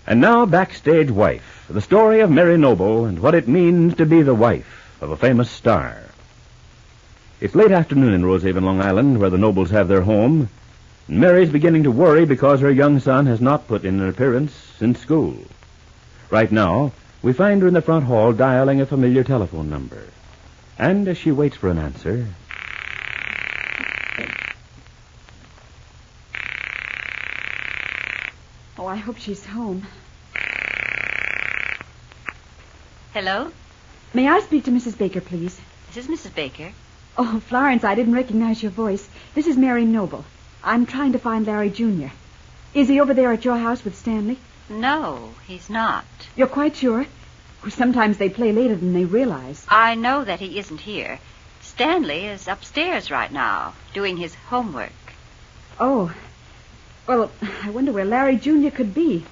And now, Backstage Wife, the story of Mary Noble and what it means to be the wife of a famous star. It's late afternoon in Rosehaven, Long Island, where the Nobles have their home. And Mary's beginning to worry because her young son has not put in an appearance since school. Right now, we find her in the front hall dialing a familiar telephone number. And as she waits for an answer... Oh, I hope she's home. Hello? May I speak to Mrs. Baker, please? This is Mrs. Baker. Oh, Florence, I didn't recognize your voice. This is Mary Noble. I'm trying to find Larry Jr. Is he over there at your house with Stanley? No, he's not. You're quite sure? Sometimes they play later than they realize. I know that he isn't here. Stanley is upstairs right now, doing his homework. Oh. Well, I wonder where Larry Jr. could be.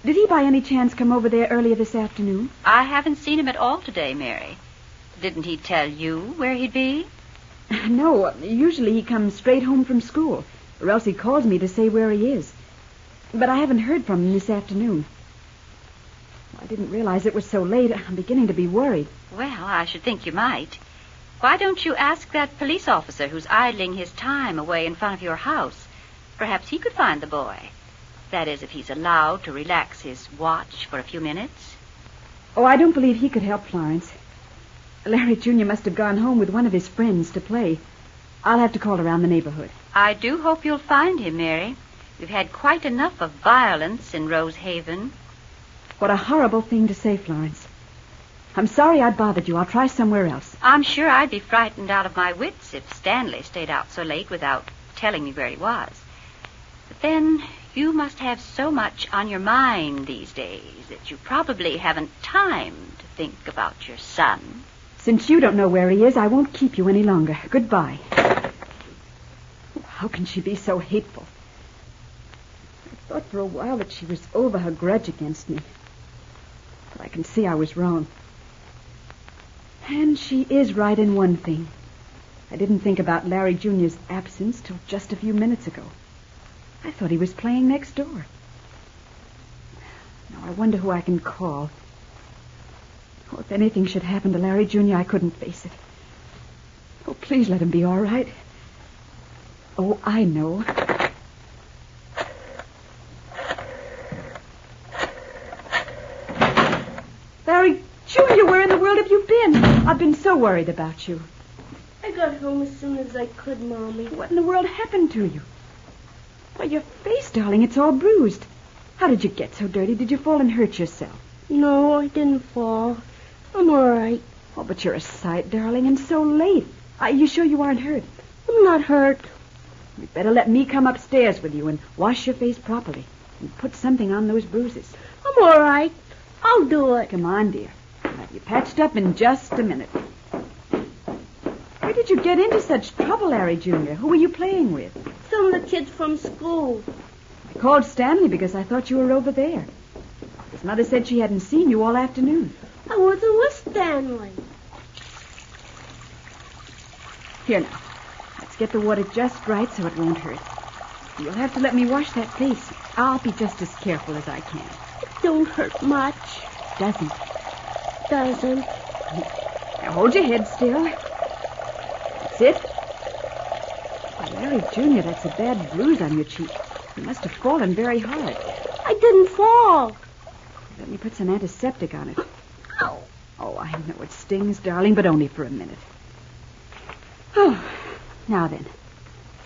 Did he by any chance come over there earlier this afternoon? I haven't seen him at all today, Mary. Didn't he tell you where he'd be? No, usually he comes straight home from school, or else he calls me to say where he is. But I haven't heard from him this afternoon. I didn't realize it was so late. I'm beginning to be worried. Well, I should think you might. Why don't you ask that police officer who's idling his time away in front of your house? Perhaps he could find the boy. That is, if he's allowed to relax his watch for a few minutes. Oh, I don't believe he could help Florence. Larry Jr. must have gone home with one of his friends to play. I'll have to call around the neighborhood. I do hope you'll find him, Mary. We've had quite enough of violence in Rosehaven. What a horrible thing to say, Florence. I'm sorry I bothered you. I'll try somewhere else. I'm sure I'd be frightened out of my wits if Stanley stayed out so late without telling me where he was. But then you must have so much on your mind these days that you probably haven't time to think about your son. Since you don't know where he is, I won't keep you any longer. Goodbye. How can she be so hateful? I thought for a while that she was over her grudge against me. But I can see I was wrong. And she is right in one thing. I didn't think about Larry Jr.'s absence till just a few minutes ago. I thought he was playing next door. Now I wonder who I can call. Oh, if anything should happen to Larry Jr., I couldn't face it. Oh, please let him be all right. Oh, I know. Larry Jr., where in the world have you been? I've been so worried about you. I got home as soon as I could, Mommy. What in the world happened to you? Why, your face, darling, it's all bruised. How did you get so dirty? Did you fall and hurt yourself? No, I didn't fall. I'm all right. Oh, but you're a sight, darling, and so late. Are you sure you aren't hurt? I'm not hurt. You'd better let me come upstairs with you and wash your face properly and put something on those bruises. I'm all right. I'll do it. Come on, dear. I'll have you patched up in just a minute. Where did you get into such trouble, Larry Jr.? Who were you playing with? Some of the kids from school. I called Stanley because I thought you were over there. His mother said she hadn't seen you all afternoon. I wasn't with Stanley. Here now. Let's get the water just right so it won't hurt. You'll have to let me wash that face. I'll be just as careful as I can. It don't hurt much. Doesn't. Doesn't. Now hold your head still. That's it. Oh, Larry Jr., that's a bad bruise on your cheek. You must have fallen very hard. I didn't fall. Let me put some antiseptic on it. Ow. Oh, I know it stings, darling, but only for a minute. Oh, now then.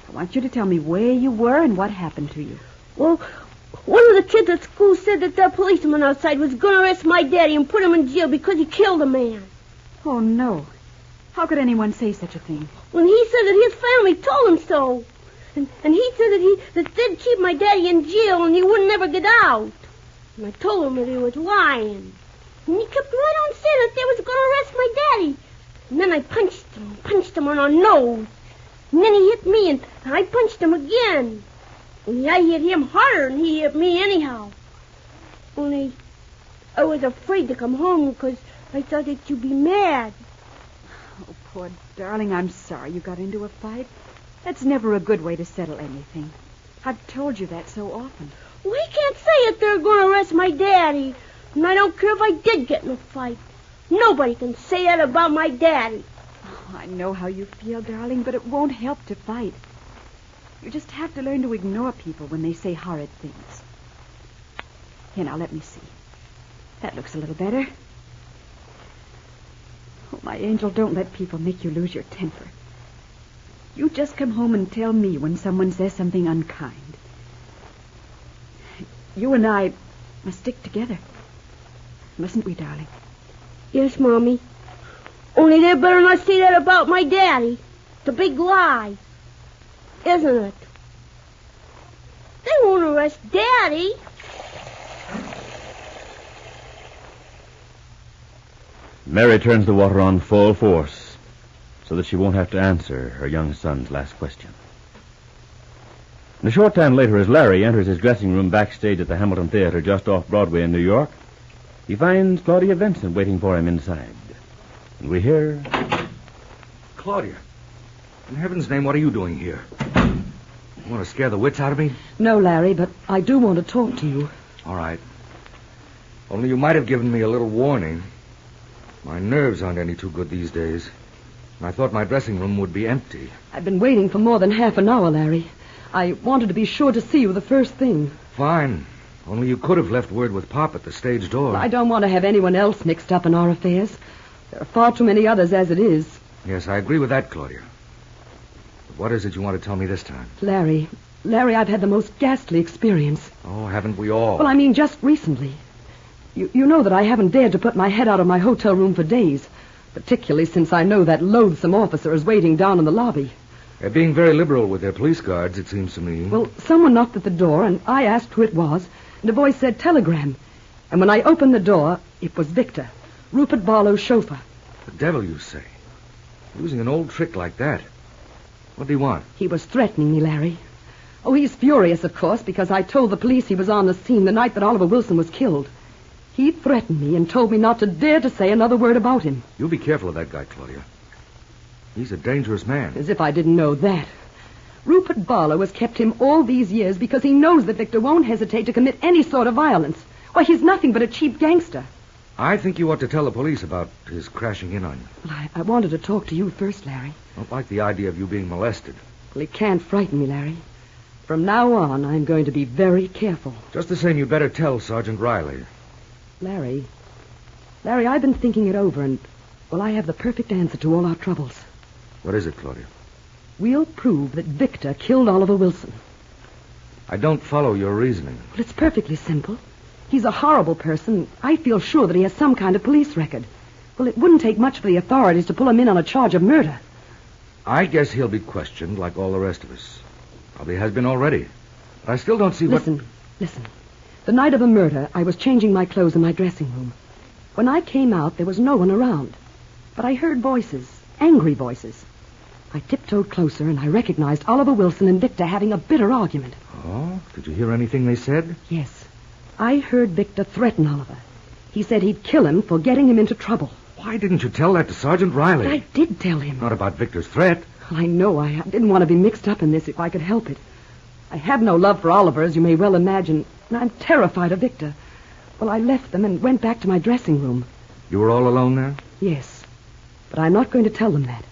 I want you to tell me where you were and what happened to you. Well, one of the kids at school said that the policeman outside was going to arrest my daddy and put him in jail because he killed a man. Oh, no. How could anyone say such a thing? When he said that his family told him so. And he said that they'd keep my daddy in jail and he wouldn't ever get out. And I told him that he was lying. And he kept right on saying that they was going to arrest my daddy. And then I punched him on the nose. And then he hit me, and I punched him again. And I hit him harder than he hit me anyhow. Only I was afraid to come home because I thought that you'd be mad. Oh, poor darling, I'm sorry you got into a fight. That's never a good way to settle anything. I've told you that so often. Well, he can't say that they're going to arrest my daddy. And I don't care if I did get in a fight. Nobody can say that about my daddy. Oh, I know how you feel, darling, but it won't help to fight. You just have to learn to ignore people when they say horrid things. Here, now, let me see. That looks a little better. Oh, my angel, don't let people make you lose your temper. You just come home and tell me when someone says something unkind. You and I must stick together. Mustn't we, darling? Yes, Mommy. Only they better not say that about my daddy. It's a big lie. Isn't it? They won't arrest Daddy. Mary turns the water on full force so that she won't have to answer her young son's last question. And a short time later, as Larry enters his dressing room backstage at the Hamilton Theater just off Broadway in New York, he finds Claudia Vincent waiting for him inside. And we hear... Claudia, in heaven's name, what are you doing here? You want to scare the wits out of me? No, Larry, but I do want to talk to you. All right. Only you might have given me a little warning. My nerves aren't any too good these days. And I thought my dressing room would be empty. I've been waiting for more than half an hour, Larry. I wanted to be sure to see you the first thing. Fine. Only you could have left word with Pop at the stage door. I don't want to have anyone else mixed up in our affairs. There are far too many others as it is. Yes, I agree with that, Claudia. But what is it you want to tell me this time? Larry, I've had the most ghastly experience. Oh, haven't we all? Well, I mean just recently. You know that I haven't dared to put my head out of my hotel room for days, particularly since I know that loathsome officer is waiting down in the lobby. They're being very liberal with their police guards, it seems to me. Well, someone knocked at the door, and I asked who it was, and a voice said telegram. And when I opened the door, it was Victor, Rupert Barlow's chauffeur. The devil, you say? Using an old trick like that. What do you want? He was threatening me, Larry. Oh, he's furious, of course, because I told the police he was on the scene the night that Oliver Wilson was killed. He threatened me and told me not to dare to say another word about him. You be careful of that guy, Claudia. He's a dangerous man. As if I didn't know that. Rupert Barlow has kept him all these years because he knows that Victor won't hesitate to commit any sort of violence. Why, he's nothing but a cheap gangster. I think you ought to tell the police about his crashing in on you. Well, I wanted to talk to you first, Larry. I don't like the idea of you being molested. Well, it can't frighten me, Larry. From now on, I'm going to be very careful. Just the same, you better tell Sergeant Riley. Larry, I've been thinking it over, and, well, I have the perfect answer to all our troubles. What is it, Claudia? We'll prove that Victor killed Oliver Wilson. I don't follow your reasoning. Well, it's perfectly simple. He's a horrible person. I feel sure that he has some kind of police record. Well, it wouldn't take much for the authorities to pull him in on a charge of murder. I guess he'll be questioned like all the rest of us. Probably has been already. But I still don't see Listen. The night of the murder, I was changing my clothes in my dressing room. When I came out, there was no one around. But I heard voices, angry voices. I tiptoed closer, and I recognized Oliver Wilson and Victor having a bitter argument. Oh? Did you hear anything they said? Yes. I heard Victor threaten Oliver. He said he'd kill him for getting him into trouble. Why didn't you tell that to Sergeant Riley? But I did tell him. Not about Victor's threat. Well, I know. I didn't want to be mixed up in this if I could help it. I have no love for Oliver, as you may well imagine, and I'm terrified of Victor. Well, I left them and went back to my dressing room. You were all alone there? Yes, but I'm not going to tell them that.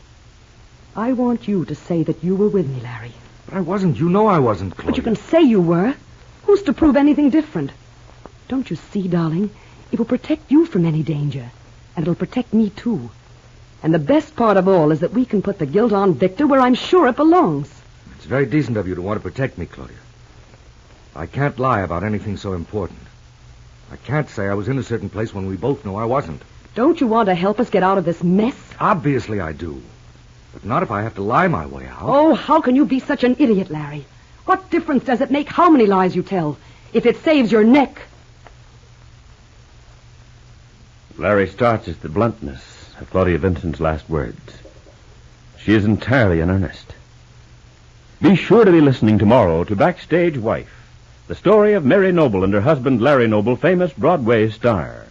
I want you to say that you were with me, Larry. But I wasn't. You know I wasn't, Claudia. But you can say you were. Who's to prove anything different? Don't you see, darling? It will protect you from any danger, and it'll protect me, too. And the best part of all is that we can put the guilt on Victor where I'm sure it belongs. It's very decent of you to want to protect me, Claudia. I can't lie about anything so important. I can't say I was in a certain place when we both know I wasn't. Don't you want to help us get out of this mess? Obviously I do. But not if I have to lie my way out. Oh, how can you be such an idiot, Larry? What difference does it make how many lies you tell, if it saves your neck? Larry starts at the bluntness of Claudia Vincent's last words. She is entirely in earnest. Be sure to be listening tomorrow to Backstage Wife, the story of Mary Noble and her husband Larry Noble, famous Broadway star.